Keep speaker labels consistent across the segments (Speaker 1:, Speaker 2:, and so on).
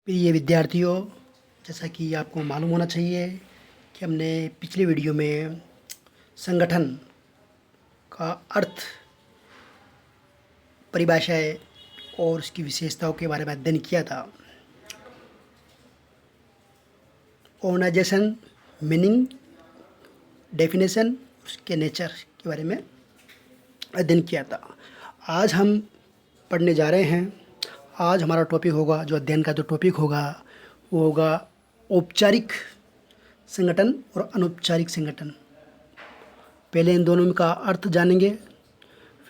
Speaker 1: प्रिय विद्यार्थियों, जैसा कि आपको मालूम होना चाहिए कि हमने पिछले वीडियो में संगठन का अर्थ, परिभाषाएं और उसकी विशेषताओं के बारे में अध्ययन किया था। ऑर्गेनाइजेशन, मीनिंग, डेफिनेशन, उसके नेचर के बारे में अध्ययन किया था। आज हम पढ़ने जा रहे हैं। आज हमारा टॉपिक होगा, जो अध्ययन का जो टॉपिक होगा वो होगा औपचारिक संगठन और अनौपचारिक संगठन। पहले इन दोनों का अर्थ जानेंगे,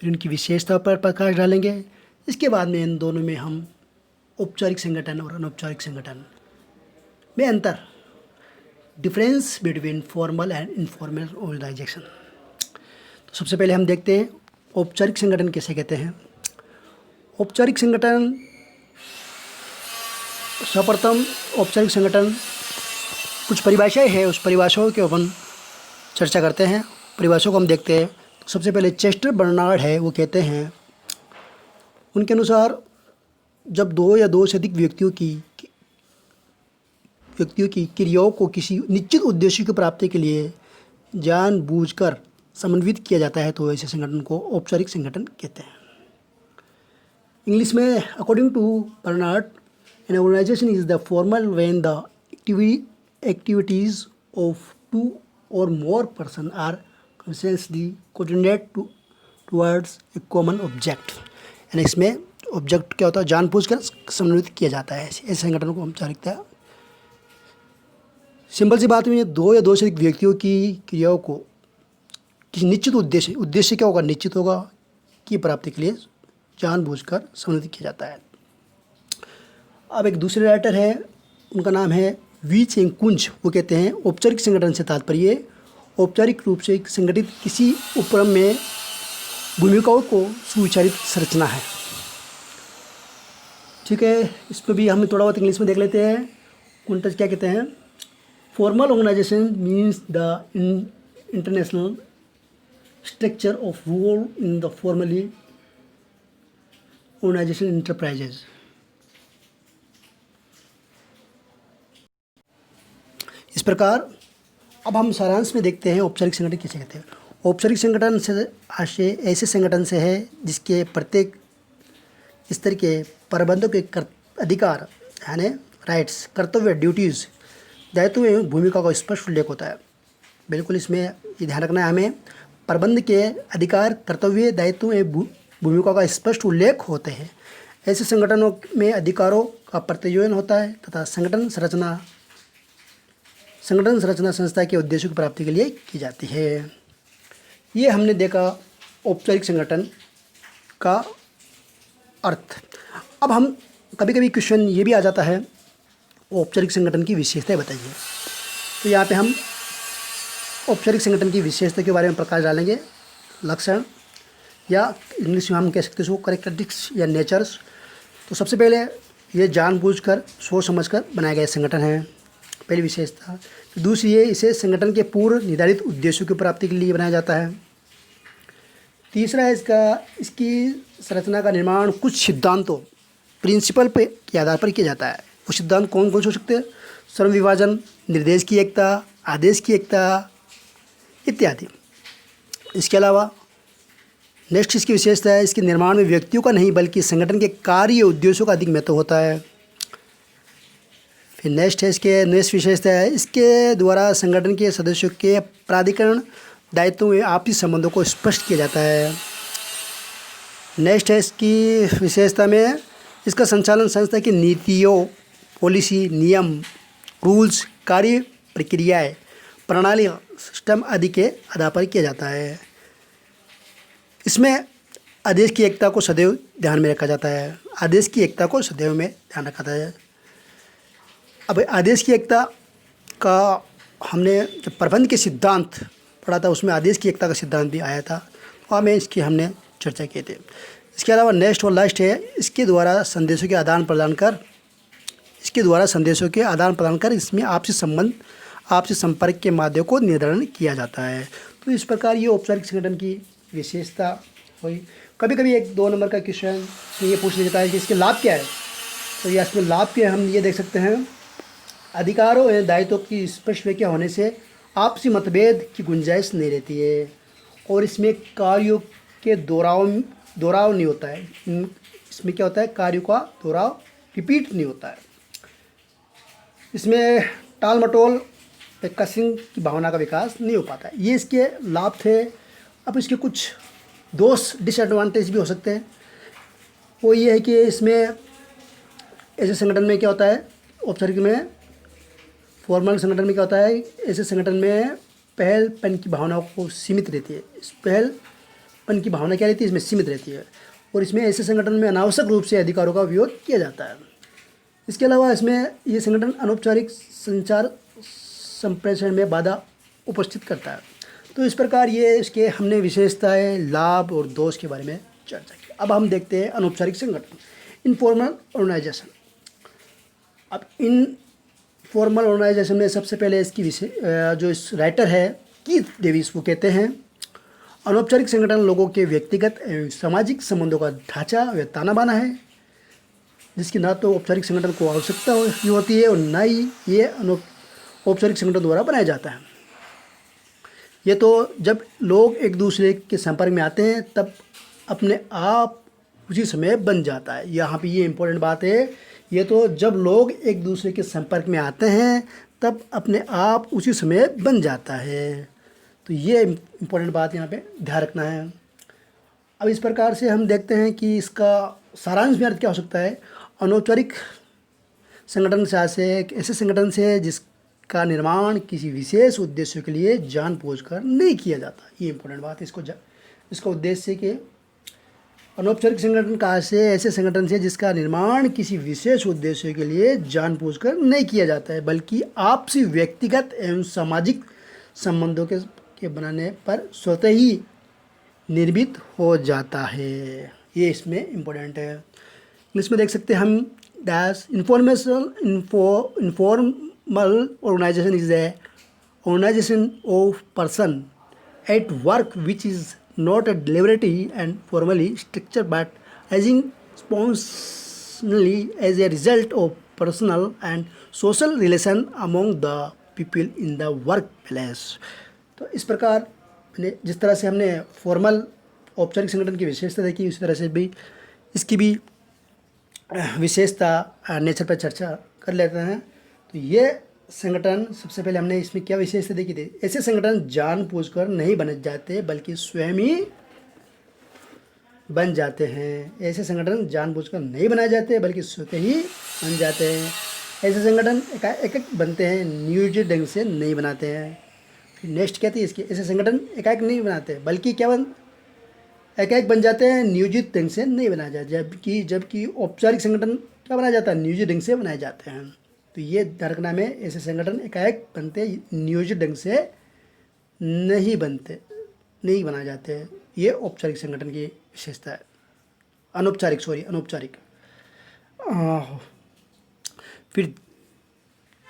Speaker 1: फिर उनकी विशेषता पर प्रकाश डालेंगे। इसके बाद में इन दोनों में हम औपचारिक संगठन और अनौपचारिक संगठन में अंतर, difference between formal and informal organization. तो सबसे पहले हम देखते हैं औपचारिक संगठन किसे कहते हैं। औपचारिक संगठन, सर्वप्रथम औपचारिक संगठन कुछ परिभाषाएं हैं, उस परिभाषाओं के अपन चर्चा करते हैं। परिभाषाओं को हम देखते हैं। तो सबसे पहले चेस्टर बर्नार्ड है, वो कहते हैं, उनके अनुसार जब दो या दो से अधिक व्यक्तियों की क्रियाओं को किसी निश्चित उद्देश्य की प्राप्ति के लिए जानबूझकर समन्वित किया जाता है तो ऐसे संगठन को औपचारिक संगठन कहते हैं। इंग्लिश में according to Barnard, an organization is the formal when the activities of two or more persons are consciously coordinated towards a common object। यानी इसमें ऑब्जेक्ट क्या होता है, जानबूझकर समन्वित किया जाता है। ऐसे संगठनों को औपचारिकता। सिंपल सी बात में, दो या दो से अधिक व्यक्तियों की क्रियाओं को किसी निश्चित उद्देश्य क्या होगा, निश्चित होगा, की प्राप्ति के लिए जानबूझकर समन्वित किया जाता है। अब एक दूसरे राइटर है, उनका नाम है वी चेंग कुंज। वो कहते हैं औपचारिक संगठन से तात्पर्य औपचारिक रूप से संगठित किसी उपक्रम में भूमिकाओं को सुविचारित संरचना है। ठीक है, इसमें भी हम थोड़ा बहुत इंग्लिश में देख लेते हैं। कुंटज क्या कहते हैं, formal organization means the international structure of rule in the formally organization enterprises. इस प्रकार अब हम सारांश में देखते हैं औपचारिक संगठन किसे कहते हैं। औपचारिक संगठन से आशय ऐसे संगठन से है जिसके प्रत्येक स्तर के प्रबंधों के अधिकार, यानी राइट्स, कर्तव्य, ड्यूटीज़, दायित्व एवं भूमिका का स्पष्ट उल्लेख होता है। बिल्कुल इसमें ये ध्यान रखना है हमें, प्रबंध के अधिकार, कर्तव्य, दायित्व एवं भूमिका का स्पष्ट उल्लेख होते हैं। ऐसे संगठनों में अधिकारों का प्रत्यायोजन होता है तथा संगठन संरचना संस्था के उद्देश्यों की प्राप्ति के लिए की जाती है। ये हमने देखा औपचारिक संगठन का अर्थ। अब हम कभी कभी क्वेश्चन ये भी आ जाता है, औपचारिक संगठन की विशेषताएं बताइए। तो यहाँ पे हम औपचारिक संगठन की विशेषता के बारे में प्रकाश डालेंगे। लक्षण, या इंग्लिश में हम कह सकते हैं उसको कैरेक्टरिस्टिक्स या नेचर्स। तो सबसे पहले ये जानबूझकर सोच समझकर बनाए गए संगठन हैं, पहली विशेषता। दूसरी है, इसे संगठन के पूर्व निर्धारित उद्देश्यों की प्राप्ति के लिए बनाया जाता है। तीसरा है, इसकी संरचना का निर्माण कुछ सिद्धांतों, प्रिंसिपल पे के आधार पर किया जाता है। वो सिद्धांत कौन कौन से हो सकते हैं, श्रम विभाजन, निर्देश की एकता, आदेश की एकता इत्यादि। इसके अलावा नेक्स्ट इसकी विशेषता है, इसके निर्माण में व्यक्तियों का नहीं बल्कि संगठन के कार्य उद्देश्यों का अधिक महत्व होता है। फिर नेक्स्ट है, इसके नेक्स्ट विशेषता है, इसके द्वारा संगठन के सदस्यों के प्राधिकरण, दायित्वों में आपसी संबंधों को स्पष्ट किया जाता है। नेक्स्ट है, इसकी विशेषता में इसका संचालन संस्था की नीतियों, पॉलिसी, नियम, रूल्स, कार्य प्रक्रियाएं, प्रणाली, सिस्टम आदि के आधार पर किया जाता है। इसमें आदेश की एकता को सदैव ध्यान में रखा जाता है। आदेश की एकता को सदैव में ध्यान रखा जाता है। अब आदेश की एकता का हमने जब प्रबंध के सिद्धांत पढ़ा था, उसमें आदेश की एकता का सिद्धांत भी आया था, वहाँ में इसकी हमने चर्चा की थी। इसके अलावा नेक्स्ट और लास्ट है, इसके द्वारा संदेशों के आदान प्रदान कर इसमें आपसी संबंध, आपसी संपर्क के माध्यम को निर्धारण किया जाता है। तो इस प्रकार ये औपचारिक संगठन की विशेषता हुई। कभी कभी 1-2 नंबर का क्वेश्चन ये पूछ लिया जाता है कि इसके लाभ क्या है। तो ये इसमें लाभ के हम ये देख सकते हैं, अधिकारों एवं दायित्वों की स्पष्ट व्याख्या होने से आपसी मतभेद की गुंजाइश नहीं रहती है, और इसमें कार्यों के दोहराव नहीं होता है। इसमें क्या होता है, कार्यों का दोहराव रिपीट नहीं होता है। इसमें टाल मटोल कसिंग की भावना का विकास नहीं हो पाता है। ये इसके लाभ थे। अब इसके कुछ दोष डिसएडवांटेज भी हो सकते हैं। वो ये है कि इसमें ऐसे संगठन में क्या होता है, औपचारिक में, फॉर्मल संगठन में क्या होता है, ऐसे संगठन में पहलपन की भावनाओं को सीमित रहती है। इस पहलपन की भावना क्या रहती है, इसमें सीमित रहती है, और इसमें ऐसे संगठन में अनावश्यक रूप से अधिकारों का उपयोग किया जाता है। इसके अलावा इसमें ये संगठन अनौपचारिक संचार संप्रेषण में बाधा उपस्थित करता है। तो इस प्रकार ये इसके हमने विशेषताएं, लाभ और दोष के बारे में चर्चा की। अब हम देखते हैं अनौपचारिक संगठन, इनफॉर्मल ऑर्गेनाइजेशन। अब इनफॉर्मल ऑर्गेनाइजेशन में सबसे पहले इसकी जो इस राइटर है कीथ डेविस, वो कहते हैं अनौपचारिक संगठन लोगों के व्यक्तिगत एवं सामाजिक संबंधों का ढांचा व ताना बाना है, जिसकी ना तो औपचारिक संगठन को आवश्यकता होती है और ना ही ये औपचारिक संगठन द्वारा बनाया जाता है। ये तो जब लोग एक दूसरे के संपर्क में आते हैं तब अपने आप उसी समय बन जाता है। यहाँ पे ये इम्पोर्टेंट बात है, ये तो जब लोग एक दूसरे के संपर्क में आते हैं तब अपने आप उसी समय बन जाता है। तो ये इम्पोर्टेंट बात यहाँ पे ध्यान रखना है। अब इस प्रकार से हम देखते हैं कि इसका सारांश में अर्थ क्या हो सकता है। अनौपचारिक संगठन से एक ऐसे संगठन से जिसका निर्माण किसी विशेष उद्देश्य के लिए जानबूझकर नहीं किया जाता। ये इम्पोर्टेंट बात है। इसका उद्देश्य कि अनौपचारिक संगठन कहाँ से, ऐसे संगठन से जिसका निर्माण किसी विशेष उद्देश्य के लिए जानबूझकर नहीं किया जाता है, बल्कि आपसी व्यक्तिगत एवं सामाजिक संबंधों के बनाने पर स्वतः ही निर्मित हो जाता है। ये इसमें इम्पोर्टेंट है। इंग्लिश में देख सकते हैं हम, dash informal organization is a organization of person at work which is not a deliberately and formally structured but arising spontaneously as a result of personal and social relation among the people in the workplace। तो इस प्रकार मैंने जिस तरह से हमने formal औपचारिक संगठन की विशेषता देखी, उसी तरह से भी इसकी भी विशेषता नेचर पर चर्चा कर लेते हैं। तो ये संगठन, सबसे पहले हमने इसमें क्या विशेषता देखी थी, ऐसे संगठन जानबूझकर नहीं बन जाते बल्कि स्वयं ही बन जाते हैं। ऐसे संगठन जानबूझकर नहीं बनाए जाते बल्कि स्वतः ही बन जाते हैं। ऐसे संगठन एक बनते हैं, नियोजित ढंग से नहीं बनाते हैं। फिर नेक्स्ट कहती है इसकी, ऐसे संगठन एकाएक नहीं बनाते बल्कि एकाएक बन जाते हैं, नियोजित ढंग से नहीं बनाया जाता। जबकि औपचारिक संगठन क्या बनाया जाता है, नियोजित ढंग से बनाए जाते हैं। तो ये ध्यान रखना में, ऐसे संगठन एकाएक बनते, नियोजित ढंग से नहीं बनाए जाते। ये औपचारिक संगठन की विशेषता है। अनौपचारिक। फिर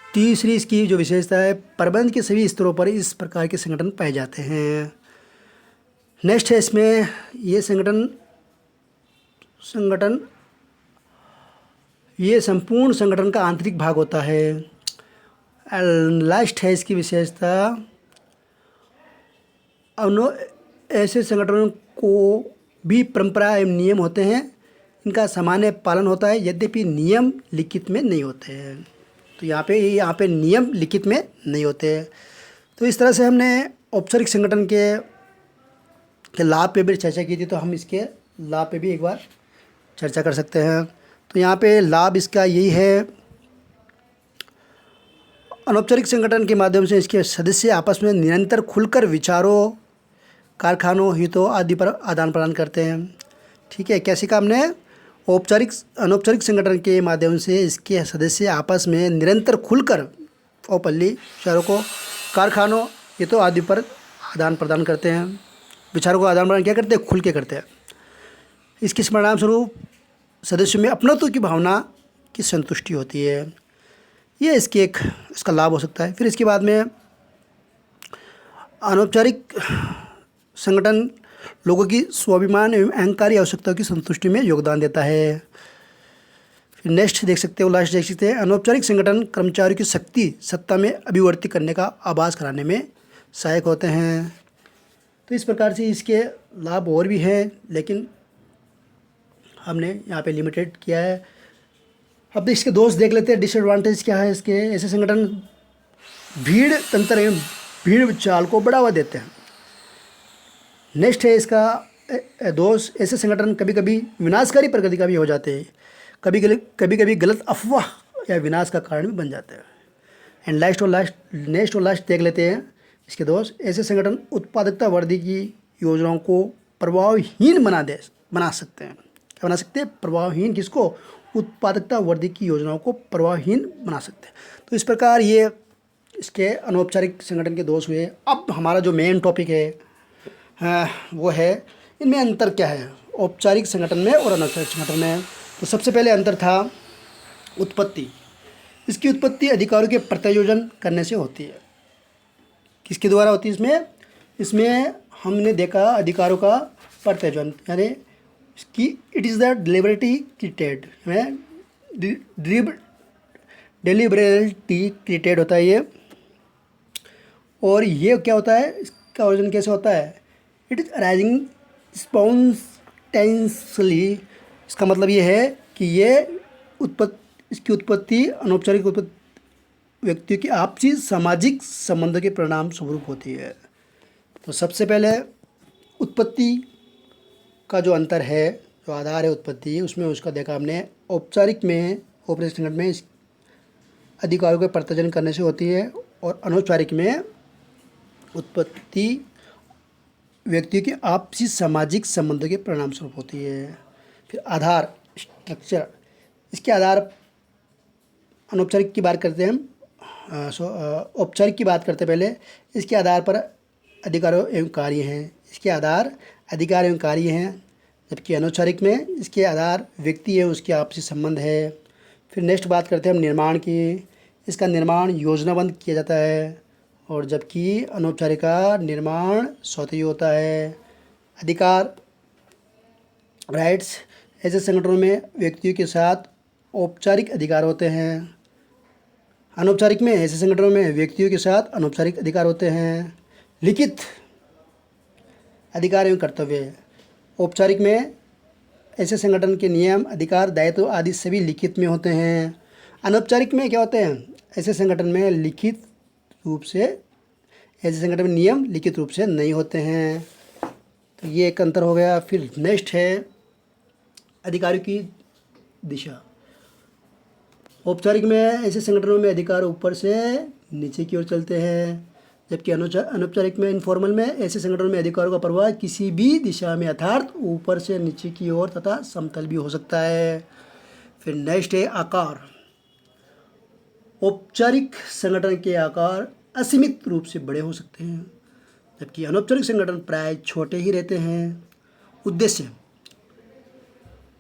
Speaker 1: तीसरी इसकी जो विशेषता है, प्रबंध के सभी स्तरों पर इस प्रकार के संगठन पाए जाते हैं। नेक्स्ट है इसमें, ये संगठन ये संपूर्ण संगठन का आंतरिक भाग होता है। लास्ट है इसकी विशेषता, ऐसे संगठनों को भी परंपरा एवं नियम होते हैं, इनका सामान्य पालन होता है, यद्यपि नियम लिखित में नहीं होते हैं। तो यहाँ पे नियम लिखित में नहीं होते। तो इस तरह से हमने औपचारिक संगठन के लाभ पे भी चर्चा की थी, तो हम इसके लाभ पे भी एक बार चर्चा कर सकते हैं। तो यहाँ पे लाभ इसका यही है, अनौपचारिक संगठन के माध्यम से इसके सदस्य आपस में निरंतर खुलकर विचारों, कारखानों, हितों आदि पर आदान प्रदान करते हैं। ठीक है, कैसे काम ने, अनौपचारिक संगठन के माध्यम से इसके सदस्य आपस में निरंतर खुलकर ओपनली विचारों को, कारखानों, हितों आदि पर आदान प्रदान करते हैं। विचारों को आदान प्रदान क्या करते हैं, खुल के करते हैं। इसके परिणाम स्वरूप सदस्यों में अपनत्व की भावना की संतुष्टि होती है। ये इसका लाभ हो सकता है। फिर इसके बाद में अनौपचारिक संगठन लोगों की स्वाभिमान एवं अहंकारी आवश्यकताओं की संतुष्टि में योगदान देता है। फिर नेक्स्ट देख सकते हो, लास्ट देख सकते हैं, अनौपचारिक संगठन कर्मचारियों की शक्ति सत्ता में अभिव्यक्ति करने का आभास कराने में सहायक होते हैं। तो इस प्रकार से इसके लाभ और भी हैं, लेकिन हमने यहाँ पे लिमिटेड किया है। अब इसके दोष देख लेते हैं, डिसएडवांटेज क्या है इसके। ऐसे संगठन भीड़ तंत्र एवं भीड़ चाल को बढ़ावा देते हैं। नेक्स्ट है इसका दोष, ऐसे संगठन कभी कभी विनाशकारी प्रकृति का भी हो जाते हैं, कभी कभी गलत अफवाह या विनाश का कारण भी बन जाते हैं। एंड नेक्स्ट और लास्ट देख लेते हैं इसके दोष। ऐसे संगठन उत्पादकता वृद्धि की योजनाओं को प्रभावहीन बना सकते हैं। क्या बना सकते हैं? प्रभावहीन। किसको? उत्पादकता वृद्धि की योजनाओं को प्रभावहीन बना सकते हैं। तो इस प्रकार ये इसके अनौपचारिक संगठन के दोष हुए। अब हमारा जो मेन टॉपिक है वो है इनमें अंतर क्या है औपचारिक संगठन में और अनौपचारिक संगठन में। तो सबसे पहले अंतर था उत्पत्ति। इसकी उत्पत्ति अधिकारों के प्रत्यायोजन करने से होती है। किसके द्वारा होती है? इसमें हमने देखा अधिकारों का प्रत्यायोजन, यानी इसकी it is the deliberately created, deliberately created होता है ये। और ये क्या होता है, इसका ओरिजिन कैसे होता है? It is arising spontaneously. इसका मतलब ये है कि ये इसकी उत्पत्ति अनौपचारिक व्यक्तियों की आपसी सामाजिक संबंधों के परिणाम स्वरूप होती है। तो सबसे पहले उत्पत्ति का जो अंतर है, जो आधार है उत्पत्ति, उसमें उसका देखा हमने। औपचारिक संगठन में इस अधिकारों के प्रत्यायोजन करने से होती है, और अनौपचारिक में उत्पत्ति व्यक्तियों के आपसी सामाजिक संबंधों के परिणाम स्वरूप होती है। फिर आधार स्ट्रक्चर, इसके आधार अनौपचारिक की बात करते हैं हम, औपचारिक की बात करते पहले। इसके आधार पर अधिकारों एवं कार्य हैं, इसके आधार अधिकार एवं कार्य हैं। जबकि अनौपचारिक में इसके आधार व्यक्ति है, उसके आपसी संबंध है। फिर नेक्स्ट बात करते हैं हम निर्माण की। इसका निर्माण योजनाबद्ध किया जाता है, और जबकि अनौपचारिक का निर्माण स्वतः होता है। अधिकार राइट्स, ऐसे संगठनों में व्यक्तियों के साथ औपचारिक अधिकार होते हैं। अनौपचारिक में ऐसे संगठनों में व्यक्तियों के साथ अनौपचारिक अधिकार होते हैं। लिखित अधिकार एवं कर्तव्य, औपचारिक में ऐसे संगठन के नियम, अधिकार, दायित्व आदि सभी लिखित में होते हैं। अनौपचारिक में क्या होते हैं? ऐसे संगठन में लिखित रूप से, ऐसे संगठन में नियम लिखित रूप से नहीं होते हैं। तो ये एक अंतर हो गया। फिर नेक्स्ट है अधिकारों की दिशा। औपचारिक में ऐसे संगठनों में अधिकार ऊपर से नीचे की ओर चलते हैं, जबकि अनौपचारिक में इनफॉर्मल में ऐसे संगठनों में अधिकारों का प्रवाह किसी भी दिशा में अर्थात ऊपर से नीचे की ओर तथा समतल भी हो सकता है। फिर नेक्स्ट है आकार। औपचारिक संगठन के आकार असीमित रूप से बड़े हो सकते हैं, जबकि अनौपचारिक संगठन प्राय छोटे ही रहते हैं। उद्देश्य,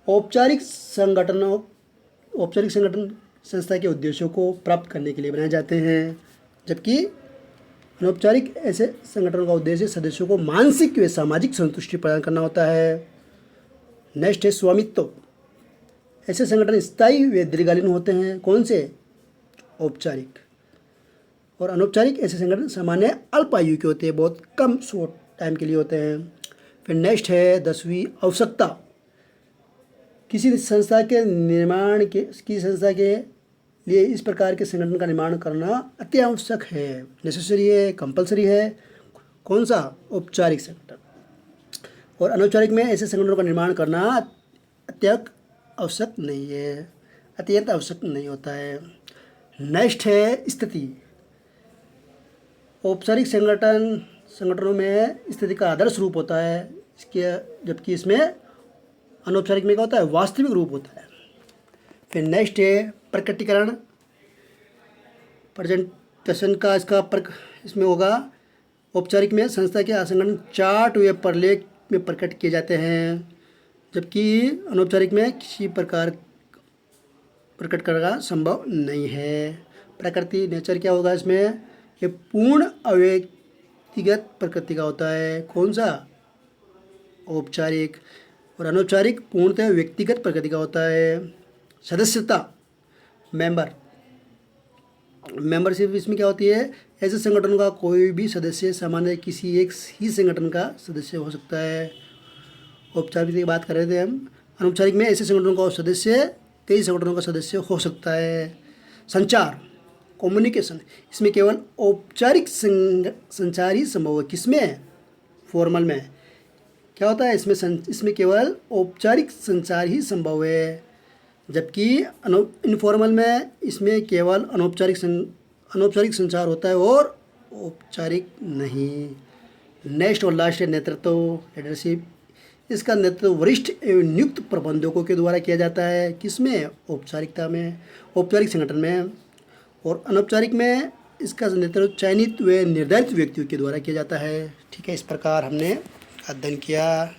Speaker 1: औपचारिक संगठन संस्था के उद्देश्यों को प्राप्त करने के लिए बनाए जाते हैं, जबकि अनौपचारिक ऐसे संगठनों का उद्देश्य सदस्यों को मानसिक व सामाजिक संतुष्टि प्रदान करना होता है। नेक्स्ट है स्वामित्व। ऐसे संगठन स्थायी व दीर्घकालीन होते हैं। कौन से? औपचारिक। और अनौपचारिक ऐसे संगठन सामान्य अल्पायु के होते हैं, बहुत कम शॉर्ट टाइम के लिए होते हैं। फिर नेक्स्ट है 10वीं आवश्यकता। किसी संस्था के लिए इस प्रकार के संगठन का निर्माण करना अत्यावश्यक है, नेसेसरी है, कंपलसरी है। कौन सा? औपचारिक संगठन। और अनौपचारिक में ऐसे संगठनों का निर्माण करना अत्यंत आवश्यक नहीं होता है। नेक्स्ट है स्थिति। औपचारिक संगठनों में स्थिति का आदर्श रूप होता है, जबकि इसमें अनौपचारिक में क्या होता है? वास्तविक रूप होता है। फिर नेक्स्ट है प्रकटीकरण, प्रेजेंटेशन का इसमें होगा। औपचारिक में संस्था के संगठन चार्ट व प्रलेख में प्रकट किए जाते हैं, जबकि अनौपचारिक में किसी प्रकार प्रकट करना संभव नहीं है। प्रकृति नेचर क्या होगा इसमें? ये पूर्ण अव्यक्तिगत प्रकृति का होता है। कौन सा? औपचारिक। और अनौपचारिक पूर्णतः व्यक्तिगत प्रकृति का होता है। सदस्यता, मेंबरशिप इसमें क्या होती है, ऐसे संगठन का कोई भी सदस्य सामान्य किसी एक ही संगठन का सदस्य हो सकता है। औपचारिक की बात कर रहे थे हम। अनौपचारिक में ऐसे संगठनों का सदस्य कई संगठनों का सदस्य हो सकता है। संचार, कम्युनिकेशन, इसमें केवल औपचारिक संचार ही संभव है। किसमें, फॉर्मल में क्या होता है, इसमें केवल औपचारिक संचार ही संभव है, जबकि इनफॉर्मल में इसमें केवल अनौपचारिक संचार होता है और औपचारिक नहीं। नेक्स्ट और लास्ट है नेतृत्व, लीडरशिप। इसका नेतृत्व वरिष्ठ एवं नियुक्त प्रबंधकों के द्वारा किया जाता है। किसमें, औपचारिकता में, औपचारिक संगठन में। और अनौपचारिक में इसका नेतृत्व चयनित व निर्धारित व्यक्तियों के द्वारा किया जाता है। ठीक है, इस प्रकार हमने अध्ययन किया।